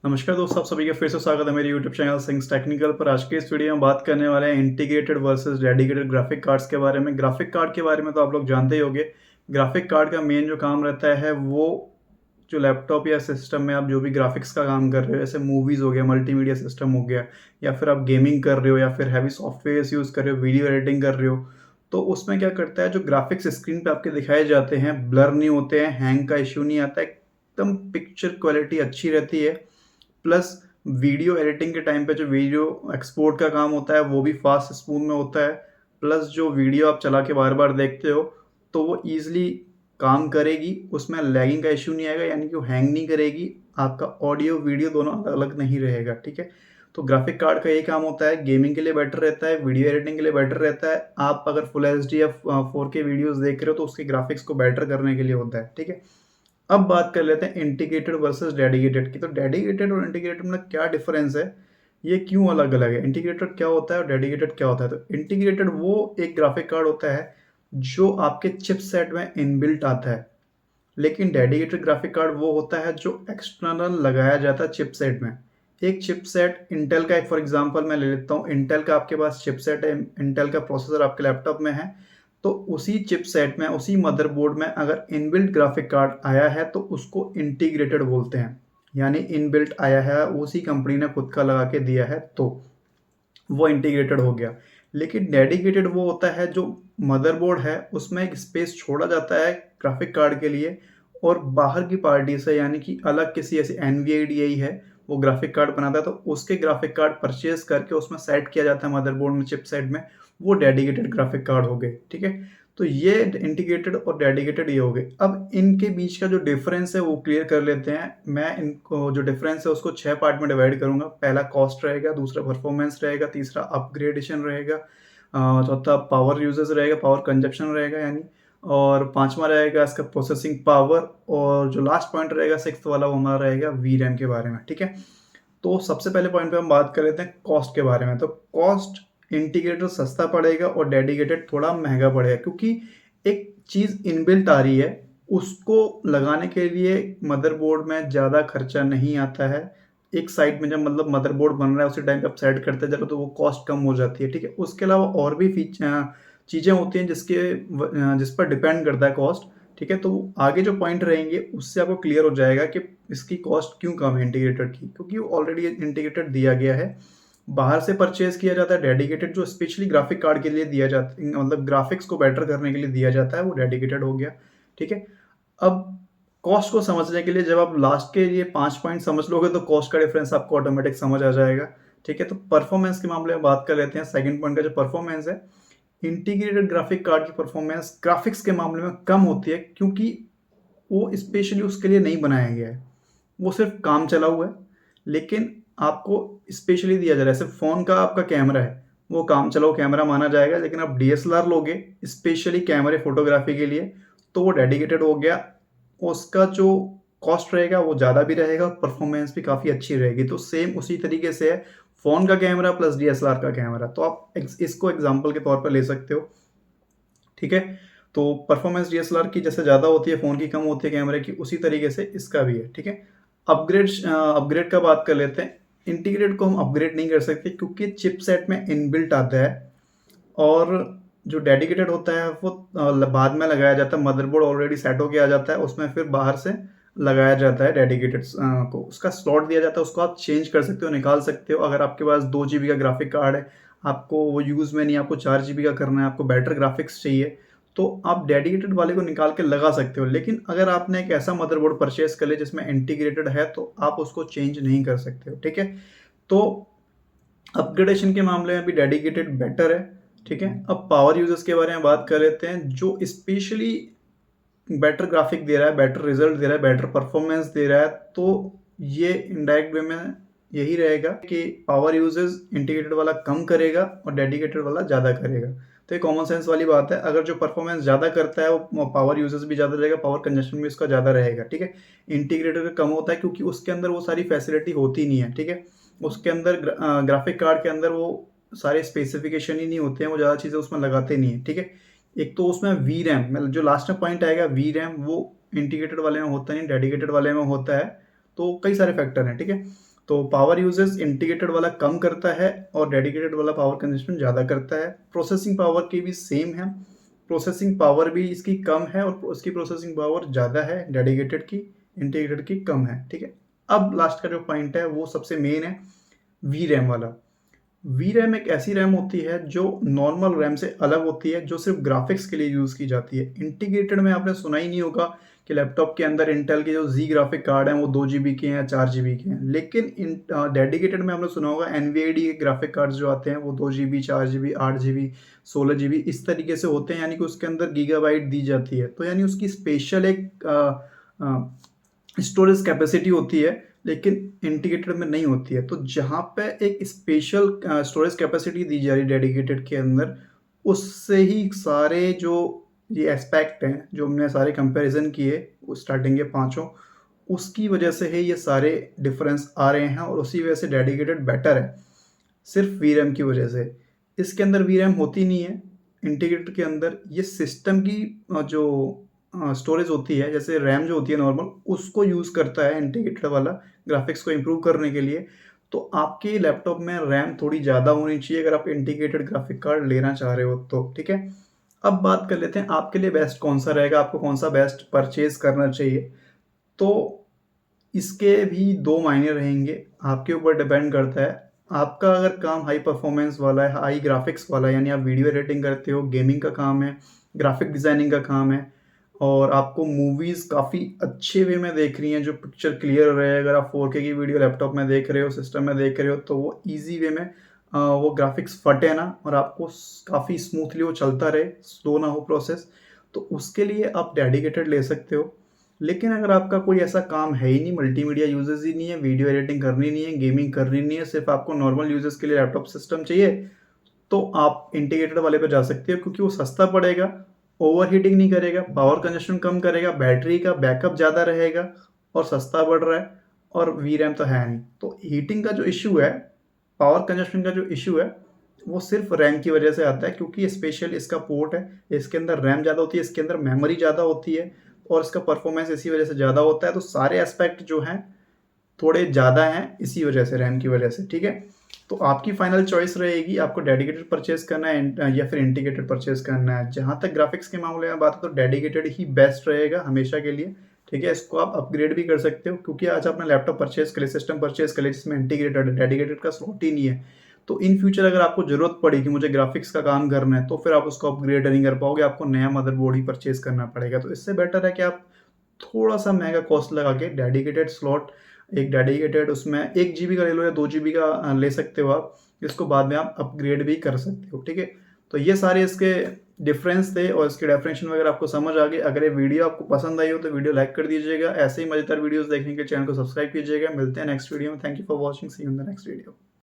नमस्कार दोस्तों, आप सभी का फिर से स्वागत है मेरे यूट्यूब चैनल सिंग्स टेक्निकल पर। आज के इस वीडियो में बात करने वाले हैं integrated versus dedicated graphic cards के बारे में। ग्राफिक कार्ड के बारे में तो आप लोग जानते ही होंगे। ग्राफिक कार्ड का मेन जो काम रहता है वो जो लैपटॉप या सिस्टम में आप जो भी ग्राफिक्स का काम कर रहे हो, जैसे मूवीज़ हो गया, मल्टीमीडिया सिस्टम हो गया, या फिर आप गेमिंग कर रहे हो या फिर हैवी सॉफ्टवेयर यूज़ कर रहे हो, वीडियो एडिटिंग कर रहे हो, तो उसमें क्या करता है, जो ग्राफिक्स स्क्रीन पे आपके दिखाए जाते हैं ब्लर नहीं होते हैं, हैंग का इश्यू नहीं आता है, एकदम पिक्चर क्वालिटी अच्छी रहती है। प्लस वीडियो एडिटिंग के टाइम पे जो वीडियो एक्सपोर्ट का काम होता है वो भी फास्ट स्मूथ में होता है। प्लस जो वीडियो आप चला के बार-बार देखते हो तो वो ईज़िली काम करेगी, उसमें लैगिंग का इश्यू नहीं आएगा, यानी कि वो हैंग नहीं करेगी। आपका ऑडियो, वीडियो दोनों अलग-अलग नहीं रहेगा, ठीक है? तो ग्राफिक कार्ड का यही काम होता है, गेमिंग के लिए बेटर रहता है, वीडियो एडिटिंग के लिए बेटर रहता है। आप अगर फुल एचडी या 4K वीडियोज़ देख रहे हो तो उसके ग्राफिक्स को बेटर करने के लिए होता है, ठीक है? अब बात कर लेते हैं इंटीग्रेटेड वर्सेस डेडिकेटेड की। तो डेडिकेटेड और इंटीग्रेटेड में क्या डिफरेंस है, ये क्यों अलग अलग है, इंटीग्रेटेड क्या होता है और डेडिकेटेड क्या होता है। तो इंटीग्रेटेड वो एक ग्राफिक कार्ड होता है जो आपके चिपसेट में इनबिल्ट आता है, लेकिन डेडिकेटेड ग्राफिक कार्ड वो होता है जो एक्सटर्नल लगाया जाता है चिपसेट में। एक चिपसेट इंटेल का, एक फॉर एग्जांपल मैं ले लेता हूँ, इंटेल का आपके पास चिपसेट है, इंटेल का प्रोसेसर आपके लैपटॉप में है, तो उसी चिपसेट में, उसी मदरबोर्ड में अगर इनबिल्ट ग्राफिक कार्ड आया है तो उसको इंटीग्रेटेड बोलते हैं। यानी इनबिल्ट आया है, उसी कंपनी ने खुद का लगा के दिया है तो वो इंटीग्रेटेड हो गया। लेकिन डेडिकेटेड वो होता है जो मदरबोर्ड है उसमें एक स्पेस छोड़ा जाता है ग्राफिक कार्ड के लिए, और बाहर की पार्टी से, यानी कि अलग किसी ऐसी एनवीआईडीआई है वो ग्राफिक कार्ड बनाता है, तो उसके ग्राफिक कार्ड परचेज करके उसमें सेट किया जाता है मदरबोर्ड में, चिपसेट में। वो डेडिकेटेड ग्राफिक कार्ड हो गए, ठीक है? तो ये इंटीग्रेटेड और डेडिकेटेड ये हो गए। अब इनके बीच का जो डिफरेंस है वो क्लियर कर लेते हैं। मैं इनको जो डिफरेंस है उसको 6 पार्ट में डिवाइड करूँगा। पहला कॉस्ट रहेगा, दूसरा परफॉर्मेंस रहेगा, तीसरा अपग्रेडेशन रहेगा, चौथा पावर यूजेज रहेगा, पावर कंजप्शन रहेगा यानी, और पाँचवा रहेगा इसका प्रोसेसिंग पावर, और जो लास्ट पॉइंट रहेगा 6th वाला वो हमारा रहेगा वीरैम के बारे में, ठीक है? तो सबसे पहले पॉइंट पे हम बात कर लेते हैं कॉस्ट के बारे में। तो कॉस्ट इंटीग्रेटेड सस्ता पड़ेगा और डेडिकेटेड थोड़ा महंगा पड़ेगा, क्योंकि एक चीज़ इनबिल्ट आ रही है, उसको लगाने के लिए मदरबोर्ड में ज़्यादा खर्चा नहीं आता है। एक साइड में जब मतलब मदरबोर्ड बन रहा है उसी टाइम पे आप सेट करते जाओ तो वो कॉस्ट कम हो जाती है, ठीक है? उसके अलावा और भी चीज़ें होती हैं जिस पर डिपेंड करता है कॉस्ट, ठीक है? तो आगे जो पॉइंट रहेंगे उससे आपको क्लियर हो जाएगा कि इसकी कॉस्ट क्यों कम है इंटीग्रेटेड की, क्योंकि वो ऑलरेडी इंटीग्रेटेड दिया गया है। बाहर से परचेज़ किया जाता है डेडिकेटेड, जो स्पेशली ग्राफिक कार्ड के लिए दिया जाता है, मतलब ग्राफिक्स को बेटर करने के लिए दिया जाता है, वो डेडिकेटेड हो गया, ठीक है? अब कॉस्ट को समझने के लिए जब आप लास्ट के ये 5 पॉइंट समझ लोगे तो कॉस्ट का डिफरेंस आपको ऑटोमेटिक समझ आ जाएगा, ठीक है? तो परफॉर्मेंस के मामले में बात कर लेते हैं। सेकंड पॉइंट का जो परफॉर्मेंस है, इंटीग्रेटेड ग्राफिक कार्ड की परफॉर्मेंस ग्राफिक्स के मामले में कम होती है, क्योंकि वो स्पेशली उसके लिए नहीं बनाया गया है। वो सिर्फ काम चला हुआ है, लेकिन आपको स्पेशली दिया जा रहा है। जैसे फ़ोन का आपका कैमरा है, वो काम चलाऊ कैमरा माना जाएगा, लेकिन आप डीएसएलआर लोगे स्पेशली कैमरे फ़ोटोग्राफ़ी के लिए, तो वो डेडिकेटेड हो गया। उसका जो कॉस्ट रहेगा वो ज़्यादा भी रहेगा और परफ़ॉर्मेंस भी काफ़ी अच्छी रहेगी। तो सेम उसी तरीके से है, फ़ोन का कैमरा प्लस डीएसएलआर का कैमरा। तो आप इसको एग्ज़ाम्पल के तौर पर ले सकते हो, ठीक है? तो परफॉर्मेंस डीएसएलआर की जैसे ज़्यादा होती है, फ़ोन की कम होती है कैमरे की, उसी तरीके से इसका भी है, ठीक है? अपग्रेड का बात कर लेते हैं। इंटीग्रेट को हम अपग्रेड नहीं कर सकते क्योंकि चिपसेट में इनबिल्ट आता है, और जो डेडिकेटेड होता है वो बाद में लगाया जाता है। मदरबोर्ड ऑलरेडी सेट होके आ जाता है, उसमें फिर बाहर से लगाया जाता है डेडिकेटेड को। उसका स्लॉट दिया जाता है, उसको आप चेंज कर सकते हो, निकाल सकते हो। अगर आपके पास 2 जीबी का ग्राफिक कार्ड है, आपको वो यूज़ में नहीं, आपको 4 जीबी का करना है, आपको बेटर ग्राफिक्स चाहिए, तो आप डेडिकेटेड वाले को निकाल के लगा सकते हो। लेकिन अगर आपने एक ऐसा मदरबोर्ड परचेज़ कर लिया जिसमें इंटीग्रेटेड है, तो आप उसको चेंज नहीं कर सकते हो, ठीक है? तो अपग्रेडेशन के मामले में भी डेडिकेटेड बेटर है, ठीक है? अब पावर यूज़र्स के बारे में बात कर लेते हैं, जो स्पेशली बेटर ग्राफिक दे रहा है, बेटर रिजल्ट दे रहा है, बेटर परफॉर्मेंस दे रहा है, तो ये इनडायरेक्ट वे में यही रहेगा कि पावर यूजेस इंटीग्रेटेड वाला कम करेगा और डेडिकेटेड वाला ज़्यादा करेगा। तो ये कॉमन सेंस वाली बात है। अगर जो परफॉर्मेंस ज़्यादा करता है वो पावर यूजेस भी ज़्यादा रहेगा, पावर कंजप्शन भी उसका ज़्यादा रहेगा, ठीक है? इंटीग्रेटेड का कम होता है क्योंकि उसके अंदर वो सारी फैसिलिटी होती नहीं है, ठीक है? उसके अंदर ग्राफिक कार्ड के अंदर वो सारे स्पेसिफिकेशन ही नहीं होते हैं, वो ज़्यादा चीज़ें उसमें लगाते नहीं है, ठीक है? एक तो उसमें वीरैम, मतलब जो लास्ट में पॉइंट आएगा वीरैम, वो इंटीग्रेटेड वाले में होता नहीं, डेडिकेटेड वाले में होता है। तो कई सारे फैक्टर हैं, ठीक है? तो पावर यूजेस इंटीग्रेटेड वाला कम करता है और डेडिकेटेड वाला पावर कंजम्पशन ज़्यादा करता है। प्रोसेसिंग पावर की भी सेम है, प्रोसेसिंग पावर भी इसकी कम है और उसकी प्रोसेसिंग पावर ज़्यादा है डेडिकेटेड की, इंटीग्रेटेड की कम है, ठीक है। अब लास्ट का जो पॉइंट है वो सबसे मेन है, वी रैम वाला। वी रैम एक ऐसी रैम होती है जो नॉर्मल रैम से अलग होती है, जो सिर्फ ग्राफिक्स के लिए यूज़ की जाती है। इंटीग्रेटेड में आपने सुना ही नहीं होगा कि लैपटॉप के अंदर इंटेल के जो जी ग्राफिक कार्ड हैं वो 2 जीबी के हैं या 4 जीबी के हैं, लेकिन डेडिकेटेड में आपने सुना होगा एनवीआईडी के ग्राफिक कार्ड्स जो आते हैं वो 2 जीबी, 4 जीबी, 8 जीबी, 16 जीबी इस तरीके से होते हैं, यानी कि उसके अंदर गीगाबाइट दी जाती है। तो यानी उसकी स्पेशल एक स्टोरेज कैपेसिटी होती है, लेकिन इंटीग्रेटेड में नहीं होती है। तो जहाँ पे एक स्पेशल स्टोरेज कैपेसिटी दी जा रही है डेडिकेटेड के अंदर, उससे ही सारे जो ये एस्पेक्ट हैं जो हमने सारे कंपैरिजन किए स्टार्टिंग के पांचों, उसकी वजह से ही ये सारे डिफरेंस आ रहे हैं और उसी वजह से डेडिकेटेड बेटर है, सिर्फ वी रैम की वजह से। इसके अंदर वी रैम होती नहीं है इंटीग्रेटेड के अंदर, ये सिस्टम की जो स्टोरेज होती है, जैसे रैम जो होती है नॉर्मल, उसको यूज़ करता है इंटीग्रेटेड वाला ग्राफिक्स को इम्प्रूव करने के लिए। तो आपके लैपटॉप में रैम थोड़ी ज़्यादा होनी चाहिए अगर आप इंटीग्रेटेड ग्राफिक कार्ड लेना चाह रहे हो तो, ठीक है। अब बात कर लेते हैं आपके लिए बेस्ट कौन सा रहेगा, आपको कौन सा बेस्ट परचेज करना चाहिए। तो इसके भी 2 मायने रहेंगे, आपके ऊपर डिपेंड करता है। आपका अगर काम हाई परफॉर्मेंस वाला है, हाई ग्राफिक्स वाला है, यानी आप वीडियो एडिटिंग करते हो, गेमिंग का काम है, ग्राफिक डिज़ाइनिंग का काम है और आपको मूवीज़ काफ़ी अच्छे वे में देख रही हैं, जो पिक्चर क्लियर रहे, अगर आप 4K की वीडियो लैपटॉप में देख रहे हो, सिस्टम में देख रहे हो, तो वो ईज़ी वे में वो ग्राफिक्स फटे ना और आपको काफ़ी स्मूथली वो चलता रहे, स्लो ना हो प्रोसेस, तो उसके लिए आप डेडिकेटेड ले सकते हो। लेकिन अगर आपका कोई ऐसा काम है ही नहीं, मल्टीमीडिया यूजेस ही नहीं है, वीडियो एडिटिंग करनी नहीं है, गेमिंग करनी नहीं है, सिर्फ आपको नॉर्मल यूजेस के लिए लैपटॉप सिस्टम चाहिए, तो आप इंटीग्रेटेड वाले पे जा सकते हो क्योंकि वो सस्ता पड़ेगा, ओवरहीटिंग नहीं करेगा, पावर कंजप्शन कम करेगा, बैटरी का बैकअप ज़्यादा रहेगा और सस्ता पड़ रहा है और वी रैम तो है नहीं। तो हीटिंग का जो इशू है, पावर कंजप्शन का जो इशू है, वो सिर्फ रैम की वजह से आता है क्योंकि स्पेशल इसका पोर्ट है, इसके अंदर रैम ज़्यादा होती है, इसके अंदर मेमोरी ज़्यादा होती है और इसका परफॉर्मेंस इसी वजह से ज़्यादा होता है। तो सारे एस्पेक्ट जो हैं थोड़े ज़्यादा हैं इसी वजह से, रैम की वजह से, ठीक है। तो आपकी फाइनल चॉइस रहेगी, आपको डेडिकेटेड परचेज करना है या फिर इंटीग्रेटेड परचेज करना है। जहाँ तक ग्राफिक्स के मामले में बात है तो डेडिकेटेड ही बेस्ट रहेगा हमेशा के लिए, ठीक है। इसको आप अपग्रेड भी कर सकते हो क्योंकि आज आपने लैपटॉप परचेज कर लिया, सिस्टम परचेज कर लिया जिसमें इंटीग्रेटेड है, डेडिकेटेड का स्लॉट ही नहीं है। तो इन फ्यूचर अगर आपको ज़रूरत पड़ी कि मुझे ग्राफिक्स का काम करना है तो फिर आप उसको अपग्रेड नहीं कर पाओगे, आपको नया मदरबोर्ड ही परचेज करना पड़ेगा। तो इससे बेटर है कि आप थोड़ा सा महंगा कॉस्ट लगा के डेडिकेटेड स्लॉट, एक डेडिकेटेड उसमें 1 जीबी का ले लो या 2 जीबी का ले सकते हो आप, इसको बाद में आप अपग्रेड भी कर सकते हो, ठीक है। तो ये सारे इसके डिफरेंस थे और इसके डेफिनेशन वगैरह आपको समझ आ गई। अगर ये वीडियो आपको पसंद आई हो तो वीडियो लाइक कर दीजिएगा, ऐसे ही मजेदार वीडियोस देखने के चैनल को सब्सक्राइब कीजिएगा। मिलते हैं नेक्स्ट वीडियो में। Thank you for watching, see you in the next video.